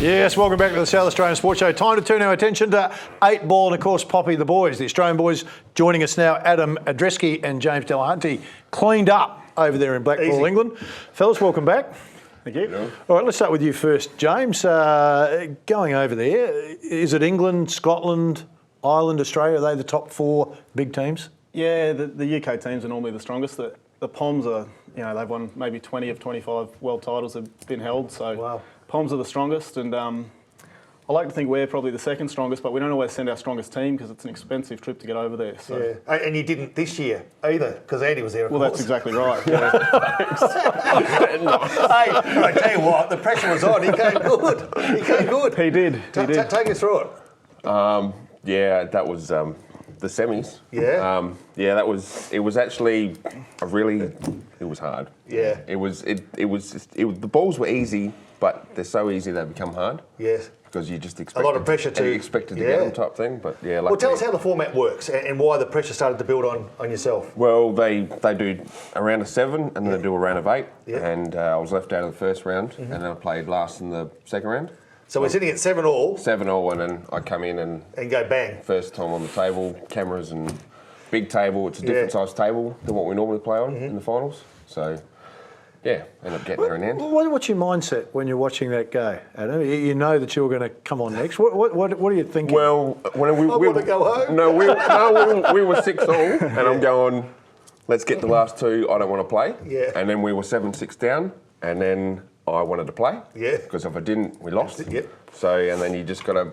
Yes, welcome back to the South Australian Sports Show. Time to turn our attention to 8 ball and, of course, Poppy the boys, the Australian boys. Joining us now, Adam Adreski and James Delahunty, cleaned up over there in Blackpool, England. Fellas, welcome back. Thank you. All right, let's start with you first, James. Going over there, is it England, Scotland, Ireland, Australia? Are they the top 4 big teams? Yeah, the UK teams are normally the strongest. The Poms are, they've won maybe 20 of 25 world titles have been held. So wow. Poms are the strongest, and I like to think we're probably the second strongest, but we don't always send our strongest team because it's an expensive trip to get over there. So. Yeah. And you didn't this year either because Andy was there. Well, that's exactly right. Yeah. Hey, I tell you what, the pressure was on. He came good. He did. Take us through it. Yeah, that was the semis. Yeah. That was. It was actually it was hard. Yeah. It was. The balls were easy, but they're so easy they become hard. Yes. Because you just expect a lot of pressure to get them type thing. But yeah. Well, tell us how the format works and why the pressure started to build on yourself. Well, they do a round of 7 and then they do a round of 8. Yeah. And I was left out of the first round, and then I played last in the second round. So we're sitting at 7-all. 7-all, and then I come in and go bang. First time on the table, cameras and big table. It's a different size table than what we normally play on in the finals. So, yeah, end up getting there in the end. What's your mindset when you're watching that go, Adam? You know that you're going to come on next. What are you thinking? Well, when we want to go home. No, we were 6-all, and I'm going, let's get the last 2. I don't want to play. Yeah. And then we were 7-6 down, and then I wanted to play. Yeah. Because if I didn't, we lost. Yep. So, and then you gotta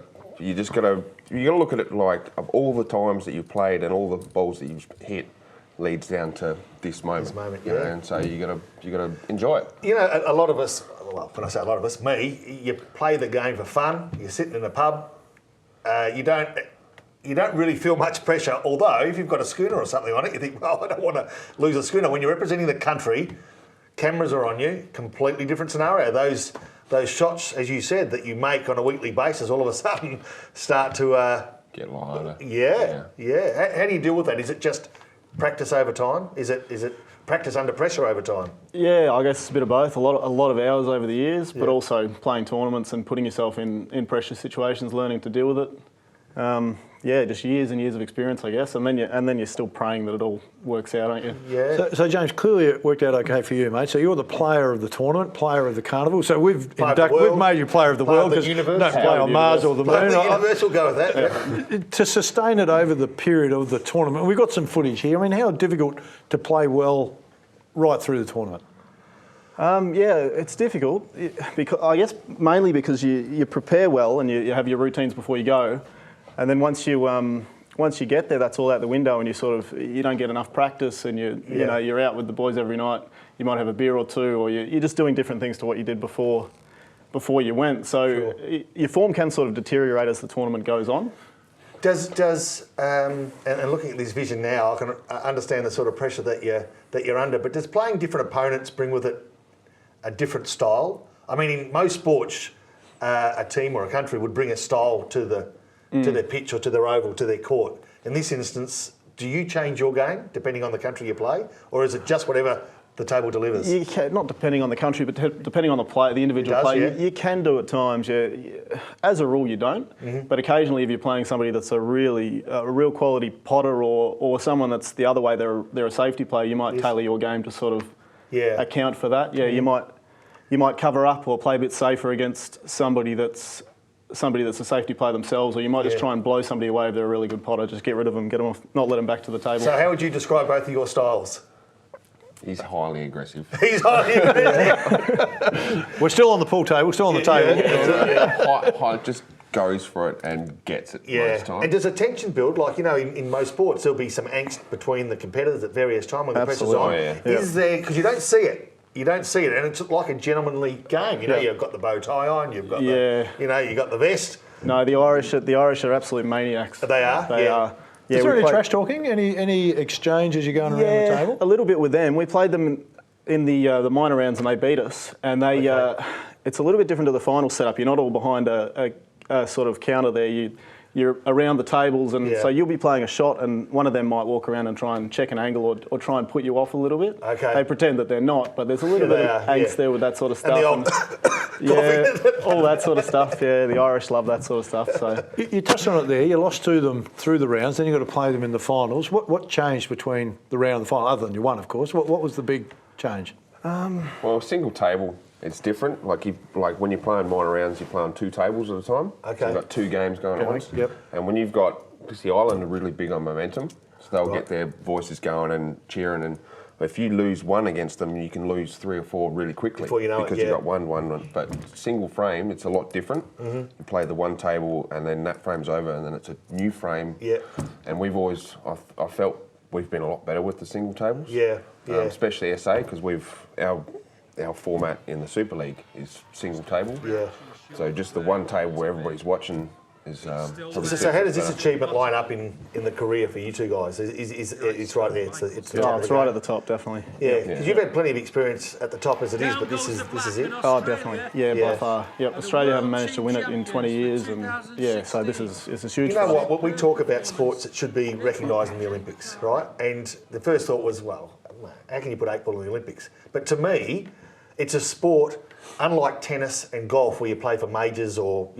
look at it like of all the times that you've played and all the balls that you've hit leads down to this moment. You know, and so you gotta enjoy it. You know, a lot of us. Well, when I say a lot of us, me, you play the game for fun. You're sitting in a pub. You don't really feel much pressure. Although if you've got a schooner or something on it, you think, well, I don't want to lose a schooner. When you're representing the country, cameras are on you. Completely different scenario. Those shots, as you said, that you make on a weekly basis, all of a sudden start to get lighter. Yeah. How do you deal with that? Is it just practice over time? Is it practice under pressure over time? Yeah, I guess it's a bit of both. A lot of hours over the years, but also playing tournaments and putting yourself in pressure situations, learning to deal with it. Just years and years of experience, I guess, and then you're still praying that it all works out, aren't you? Yeah. So James, clearly it worked out okay for you, mate. So you're the player of the tournament, player of the carnival. So we've made you player of the world because you don't play on Mars or the moon. The universe will go with that. Yeah. To sustain it over the period of the tournament, we've got some footage here. I mean, how difficult to play well right through the tournament? It's difficult because I guess mainly because you prepare well and you have your routines before you go. And then once you get there, that's all out the window, and you don't get enough practice, and you're out with the boys every night. You might have a beer or 2, or you're just doing different things to what you did before you went. So your form can sort of deteriorate as the tournament goes on. And looking at this vision now, I can understand the sort of pressure that you're under. But does playing different opponents bring with it a different style? I mean, in most sports, a team or a country would bring a style to their pitch or to their oval, to their court. In this instance, do you change your game depending on the country you play, or is it just whatever the table delivers? You can, not depending on the country, but depending on the individual player. You can do at times. As a rule, you don't. Mm-hmm. But occasionally, if you're playing somebody that's a real quality potter, or someone that's the other way, they're a safety player, you might tailor your game to sort of account for that. Yeah, mm-hmm. you might cover up or play a bit safer against somebody that's a safety player themselves, or you might just try and blow somebody away if they're a really good potter. Just get rid of them, get them off, not let them back to the table. So how would you describe both of your styles? He's highly aggressive. He's highly aggressive. We're still on the pool table, still on the table. High, just goes for it and gets it most times. And does a tension build, like, in most sports, there'll be some angst between the competitors at various times when the pressure's on. Is there, because you don't see it. You don't see it, and it's like a gentlemanly game. You've got the bow tie on, you've got you've got the vest. No, the Irish are absolute maniacs. They are. They are. Yeah, is there any trash talking? Any exchange as you're going around the table? A little bit with them. We played them in the minor rounds and they beat us. And it's a little bit different to the final setup. You're not all behind a sort of counter there. you're around the tables, and Yeah. so you'll be playing a shot, and one of them might walk around and try and check an angle or try and put you off a little bit. Okay. They pretend that they're not, but there's a little Yeah, bit they of are, angst yeah. there with that sort of stuff. And the old yeah, all that sort of stuff. Yeah, the Irish love that sort of stuff. So You touched on it there. You lost to them through the rounds, then you got to play them in the finals. What changed between the round and the final, other than you won, of course? What was the big change? Well, single table, it's different. Like when you're playing minor rounds, you're playing 2 tables at a time. Okay. So you've got 2 games going on. Yep. And when you've got, because the Island are really big on momentum, so they'll get their voices going and cheering. And if you lose 1 against them, you can lose 3 or 4 really quickly. Before you know it, because yeah. you've got one. But single frame, it's a lot different. Mm-hmm. You play the 1 table, and then that frame's over, and then it's a new frame. Yeah. And we've always, I felt we've been a lot better with the single tables. Yeah, yeah. Especially SA, because our format in the Super League is single table. Yeah. So just the 1 table where everybody's watching is probably So how does this better. achievement line up in the career for you two guys? It's right there. It's the oh, top of it's the right game. at the top, definitely. Yeah, because you've had plenty of experience at the top as it is, but this is it. Oh, definitely. Yeah, Yeah. by far. Yep. Australia haven't managed to win it in 20 years, and yeah, so this is huge. You know for us. what? When we talk about sports that should be recognised in the Olympics, right? And the first thought was, well, how can you put 8 ball in the Olympics? But to me, it's a sport unlike tennis and golf, where you play for majors or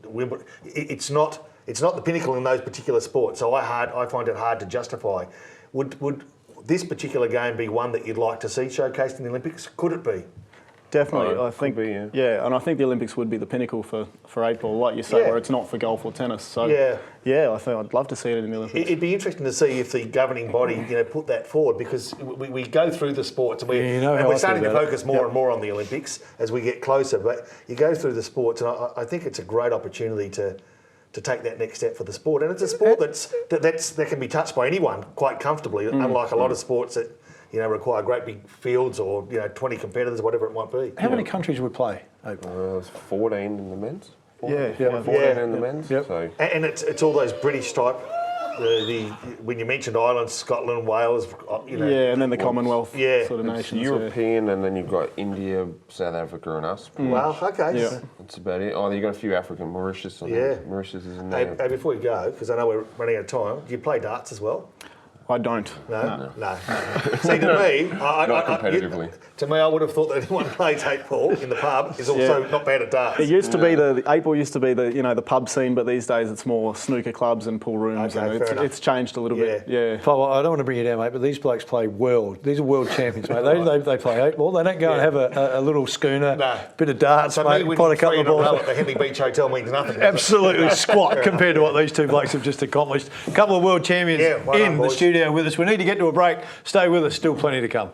Wimbledon. It's not the pinnacle in those particular sports. So I find it hard to justify. Would this particular game be one that you'd like to see showcased in the Olympics? Could it be? Definitely, Oh, I think. could be, yeah, and I think the Olympics would be the pinnacle for 8 ball, like you say, Yeah. where it's not for golf or tennis. So Yeah. I think I'd love to see it in the Olympics. It'd be interesting to see if the governing body, put that forward, because we go through the sports and Yeah, you know how I we're feel starting to about it. focus more and more on the Olympics as we get closer. But you go through the sports, and I think it's a great opportunity to take that next step for the sport. And it's a sport that can be touched by anyone quite comfortably, unlike a lot of sports that require great big fields or 20 competitors, whatever it might be. How many countries would play? There's 14 in the men's. 14, Yeah. 14 Yeah. in the men's. Yep. So And it's all those British type. When you mentioned Ireland, Scotland, Wales, Yeah, and then the Commonwealth Yeah. sort of it's nations. European, and then you've got India, South Africa, and us. Well, okay. Yeah. That's about it. Oh, you've got a few African, Mauritius. Yeah. Mauritius is in Hey, there. hey, before we go, because I know we're running out of time, do you play darts as well? I don't. No. See, to me, Not competitively. To me, I would have thought that anyone who plays 8 ball in the pub is also not bad at darts. It used to be the 8 ball used to be the pub scene, but these days it's more snooker clubs and pool rooms, Okay, and fair enough. it's changed a little bit. Yeah. Paul, I don't want to bring you down, mate, but these blokes play world. These are world champions, mate. They play 8 ball. They don't go and have a little schooner, No. bit of darts, So mate, me pot a winning 3 couple in of a row balls. at the Henley Beach Hotel means nothing. Absolutely squat compared to what these 2 blokes have just accomplished. A couple of world champions Yeah, well done, in the boys. studio with us. We need to get to a break. Stay with us. Still plenty to come.